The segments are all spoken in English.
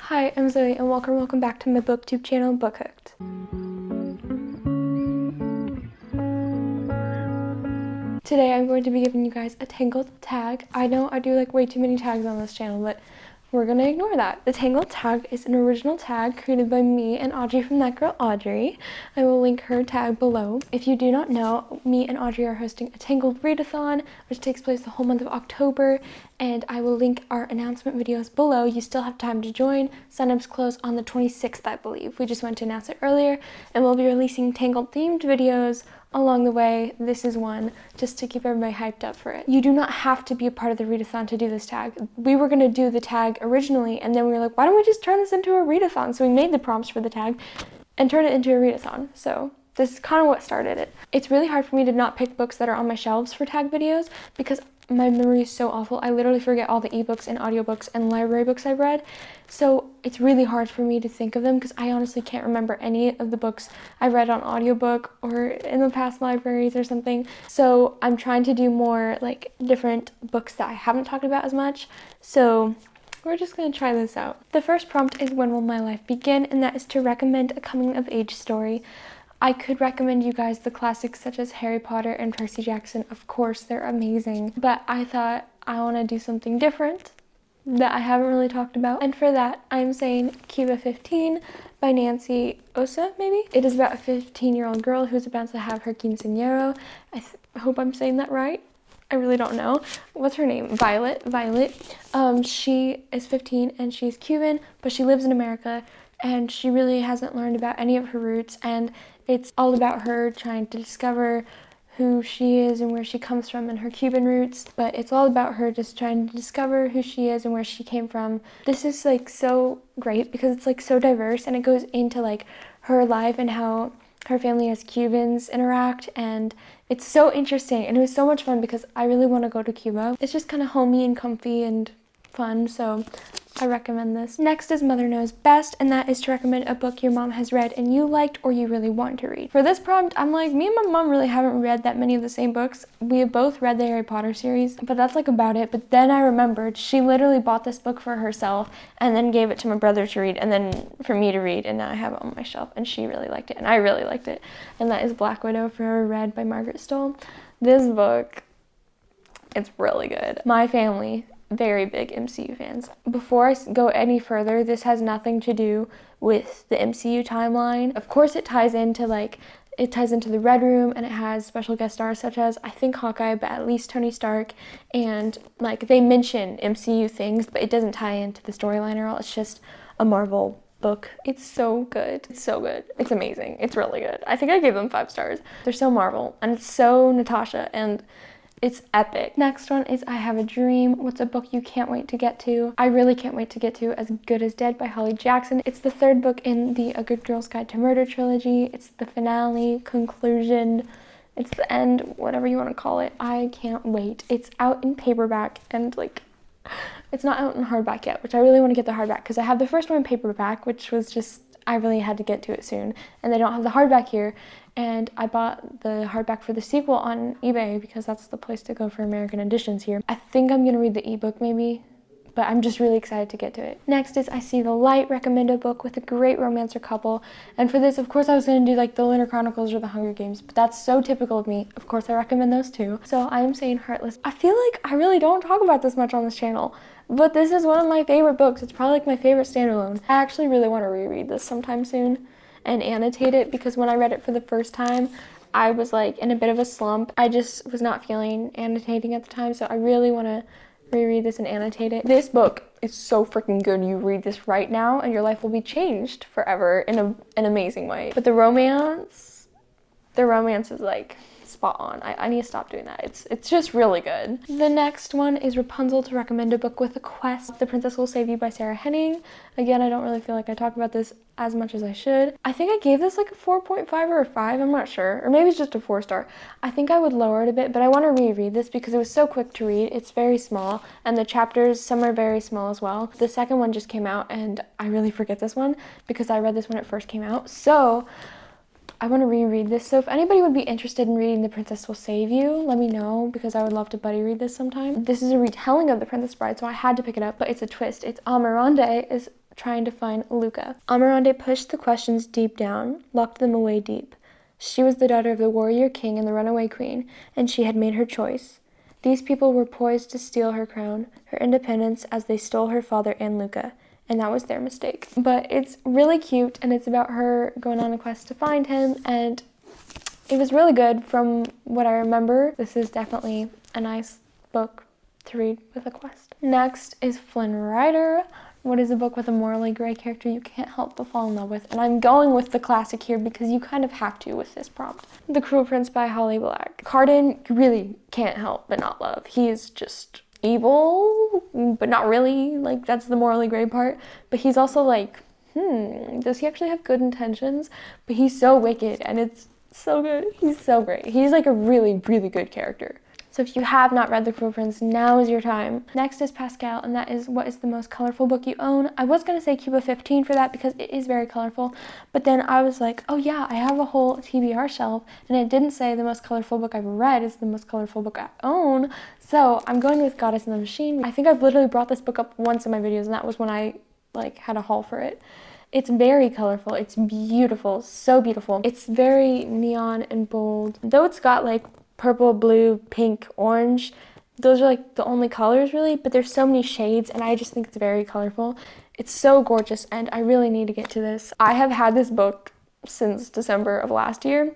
Hi, I'm Zoe and welcome back to my booktube channel, Book Hooked. Today I'm going to be giving you guys a Tangled tag. I know I do like way too many tags on this channel, but we're gonna ignore that. The Tangled tag is an original tag created by me and Audrey from That Girl Audrey. I will link her tag below. If you do not know, me and Audrey are hosting a Tangled readathon, which takes place the whole month of October, and I will link our announcement videos below. You still have time to join. Signups close on the 26th, I believe. We just went to announce it earlier, and we'll be releasing Tangled themed videos along the way. This is one, just to keep everybody hyped up for it. You do not have to be a part of the readathon to do this tag. We were gonna do the tag originally, and then we were like, why don't we just turn this into a readathon? So we made the prompts for the tag and turned it into a readathon. So this is kind of what started it. It's really hard for me to not pick books that are on my shelves for tag videos because my memory is so awful. I literally forget all the ebooks and audiobooks and library books I've read. So it's really hard for me to think of them because I honestly can't remember any of the books I read on audiobook or in the past libraries or something. So I'm trying to do more like different books that I haven't talked about as much. So we're just gonna try this out. The first prompt is when will my life begin, and that is to recommend a coming of age story. I could recommend you guys the classics such as Harry Potter and Percy Jackson. Of course, they're amazing. But I thought I want to do something different that I haven't really talked about. And for that, I'm saying Cuba 15 by Nancy Osa, maybe? It is about a 15-year-old girl who's about to have her quinceañero. I hope I'm saying that right. I really don't know. What's her name? Violet. She is 15 and she's Cuban, but she lives in America. And she really hasn't learned about any of her roots, and it's all about her trying to discover who she is and where she comes from and her Cuban roots, but it's all about her just trying to discover who she is and where she came from. This is like so great because it's like so diverse, and it goes into like her life and how her family as Cubans interact, and it's so interesting, and it was so much fun because I really want to go to Cuba. It's just kind of homey and comfy and fun, so I recommend this. Next is Mother Knows Best, and that is to recommend a book your mom has read and you liked or you really want to read. For this prompt, I'm like, me and my mom really haven't read that many of the same books. We have both read the Harry Potter series, but that's like about it. But then I remembered she literally bought this book for herself and then gave it to my brother to read and then for me to read, and now I have it on my shelf, and she really liked it and I really liked it. And that is Black Widow Forever Read by Margaret Stoll. This book, it's really good. My family, very big MCU fans. Before I go any further, this has nothing to do with the MCU timeline. Of course it ties into the Red Room, and it has special guest stars such as, I think, Hawkeye, but at least Tony Stark, and like they mention MCU things, but it doesn't tie into the storyline at all. It's just a Marvel book. It's so good. It's so good. It's amazing. It's really good. I think I gave them 5 stars. They're so Marvel, and it's so Natasha, and it's epic. Next one is I Have a Dream. What's a book you can't wait to get to? I really can't wait to get to As Good as Dead by Holly Jackson. It's the 3rd book in the A Good Girl's Guide to Murder trilogy. It's the finale, conclusion, it's the end, whatever you want to call it. I can't wait. It's out in paperback, and like, it's not out in hardback yet, which I really want to get the hardback because I have the first one in paperback, which was just, I really had to get to it soon, and they don't have the hardback here. And I bought the hardback for the sequel on eBay because that's the place to go for American editions here. I think I'm gonna read the ebook maybe, but I'm just really excited to get to it. Next is I See the Light, recommend a book with a great romancer couple. And for this, of course, I was gonna do like the Lunar Chronicles or the Hunger Games, but that's so typical of me. Of course, I recommend those too. So I am saying Heartless. I feel like I really don't talk about this much on this channel, but this is one of my favorite books. It's probably like my favorite standalone. I actually really want to reread this sometime soon and annotate it, because when I read it for the first time, I was like in a bit of a slump. I just was not feeling annotating at the time, so I really want to reread this and annotate it. This book is so freaking good. You read this right now and your life will be changed forever in an amazing way. But the romance is like spot on. I need to stop doing that. It's just really good. The next one is Rapunzel to recommend a book with a quest. The Princess Will Save You by Sarah Henning. Again, I don't really feel like I talk about this as much as I should. I think I gave this like a 4.5 or a 5, I'm not sure. Or maybe it's just a 4-star. I think I would lower it a bit, but I want to reread this because it was so quick to read. It's very small, and the chapters, some are very small as well. The second one just came out, and I really forget this one because I read this when it first came out. So I want to reread this, so if anybody would be interested in reading The Princess Will Save You, let me know, because I would love to buddy read this sometime. This is a retelling of The Princess Bride, so I had to pick it up, but it's a twist. It's Amarande is trying to find Luca. Amarante pushed the questions deep down, locked them away deep. She was the daughter of the warrior king and the runaway queen, and she had made her choice. These people were poised to steal her crown, her independence, as they stole her father and Luca, and that was their mistake. But it's really cute, and it's about her going on a quest to find him, and it was really good from what I remember. This is definitely a nice book to read with a quest. Next is Flynn Rider. What is a book with a morally gray character you can't help but fall in love with? And I'm going with the classic here because you kind of have to with this prompt. The Cruel Prince by Holly Black. Cardan really can't help but not love. He is just evil, but not really. Like, that's the morally gray part. But he's also like, does he actually have good intentions? But he's so wicked, and it's so good. He's so great. He's like a really, really good character. So if you have not read The Cruel Prince, now is your time. Next is Pascal, and that is what is the most colorful book you own. I was going to say Cuba 15 for that because it is very colorful, but then I was like, oh yeah, I have a whole TBR shelf, and it didn't say the most colorful book I've read is the most colorful book I own, so I'm going with Goddess and the Machine. I think I've literally brought this book up once in my videos, and that was when I had a haul for it. It's very colorful, it's beautiful, so beautiful. It's very neon and bold. Though it's got like purple, blue, pink, orange, those are like the only colors really, but there's so many shades and I just think it's very colorful. It's so gorgeous and I really need to get to this. I have had this book since December of last year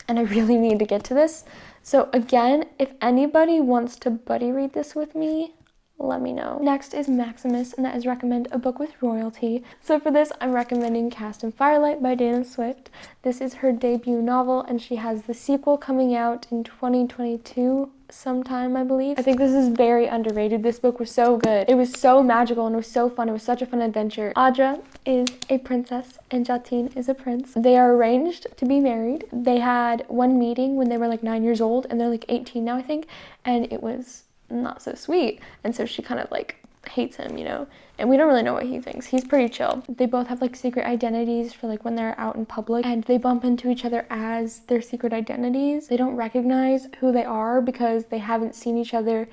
and I really need to get to this. So again, if anybody wants to buddy read this with me, let me know. Next is Maximus, and that is Recommend, a book with royalty. So for this, I'm recommending Castinfirelight by Dana Swift. This is her debut novel, and she has the sequel coming out in 2022 sometime, I believe. I think this is very underrated. This book was so good. It was so magical and it was so fun. It was such a fun adventure. Audrey is a princess and Jatine is a prince. They are arranged to be married. They had one meeting when they were like 9 years old, and they're like 18 now, I think, and it was not so sweet, and so she kind of like hates him, you know, and we don't really know what he thinks. He's pretty chill. They both have like secret identities for like when they're out in public, and they bump into each other as their secret identities. They don't recognize who they are because they haven't seen each other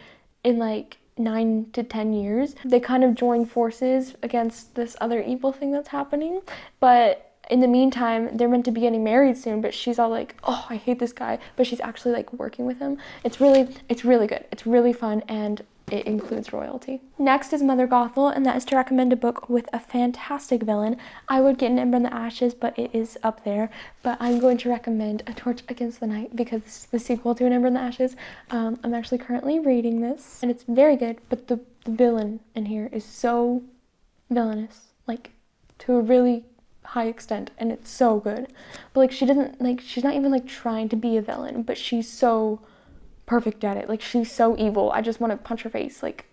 in like 9 to 10 years. They kind of join forces against this other evil thing that's happening, but in the meantime, they're meant to be getting married soon, but she's all like, oh, I hate this guy, but she's actually like working with him. It's really good. It's really fun, and it includes royalty. Next is Mother Gothel, and that is to recommend a book with a fantastic villain. I would get An Ember in the Ashes, but it is up there. But I'm going to recommend A Torch Against the Night because this is the sequel to An Ember in the Ashes. I'm actually currently reading this, and it's very good, but the villain in here is so villainous, like to a really high extent, and it's so good. But like, she doesn't like, she's not even like trying to be a villain, but she's so perfect at it. Like, she's so evil. I just want to punch her face like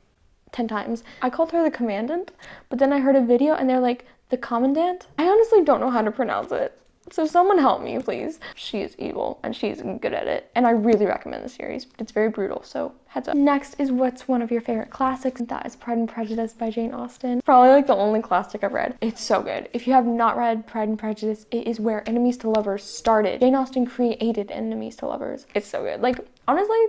10 times. I called her the commandant, but then I heard a video and they're like the commandant. I honestly don't know how to pronounce it, so someone help me, please. She is evil and she's good at it, and I really recommend the series. It's very brutal, so heads up. Next is what's one of your favorite classics, and that is Pride and Prejudice by Jane Austen. Probably like the only classic I've read. It's so good. If you have not read Pride and Prejudice, it is where enemies to lovers started. Jane Austen created enemies to lovers. It's so good. Like, honestly,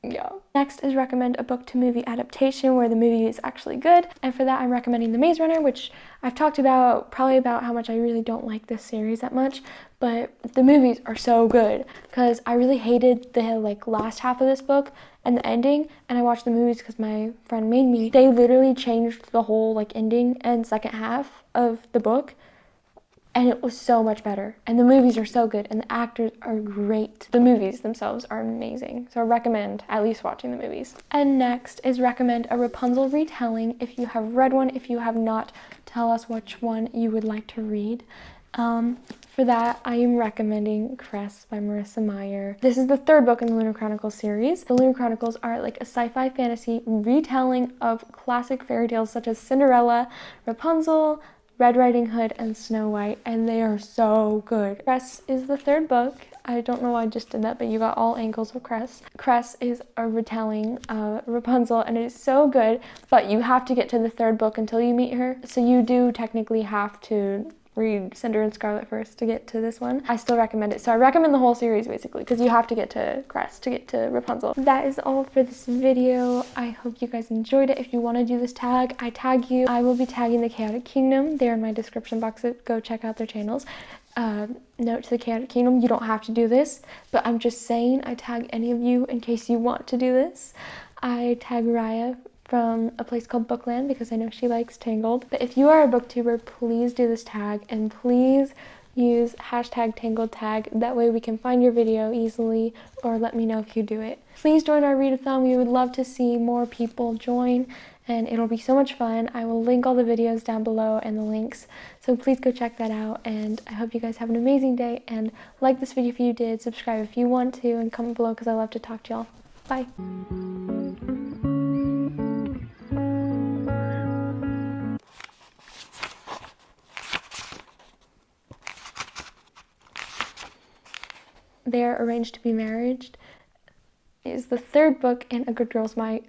yeah. Next is Recommend, a book to movie adaptation where the movie is actually good, and for that I'm recommending The Maze Runner, which I've talked about probably about how much I really don't like this series that much, but the movies are so good because I really hated the like last half of this book and the ending, and I watched the movies because my friend made me. They literally changed the whole like ending and second half of the book, and it was so much better. And the movies are so good, and the actors are great. The movies themselves are amazing, so I recommend at least watching the movies. And next is Recommend, a Rapunzel retelling. If you have read one, if you have not, tell us which one you would like to read. For that, I am recommending Cress by Marissa Meyer. This is the third book in the Lunar Chronicles series. The Lunar Chronicles are like a sci-fi fantasy retelling of classic fairy tales such as Cinderella, Rapunzel, Red Riding Hood, and Snow White, and they are so good. Cress is the third book. I don't know why I just did that, but you got all angles of Cress. Cress is a retelling of Rapunzel, and it is so good, but you have to get to the third book until you meet her, so you do technically have to read Cinder and Scarlet first to get to this one, I still recommend it. So I recommend the whole series basically, because you have to get to Cress to get to Rapunzel. That is all for this video. I hope you guys enjoyed it. If you want to do this tag, I tag you. I will be tagging the Chaotic Kingdom. They're in my description box, so go check out their channels. Note to the Chaotic Kingdom, you don't have to do this, but I'm just saying I tag any of you in case you want to do this. I tag Raya from a place called Bookland because I know she likes Tangled. But if you are a booktuber, please do this tag and please use hashtag Tangled Tag. That way we can find your video easily, or let me know if you do it. Please join our readathon. We would love to see more people join and it'll be so much fun. I will link all the videos down below and the links, so please go check that out. And I hope you guys have an amazing day, and like this video if you did, subscribe if you want to, and comment below because I love to talk to y'all. Bye. They Are Arranged to Be Married is the third book in A Good Girl's My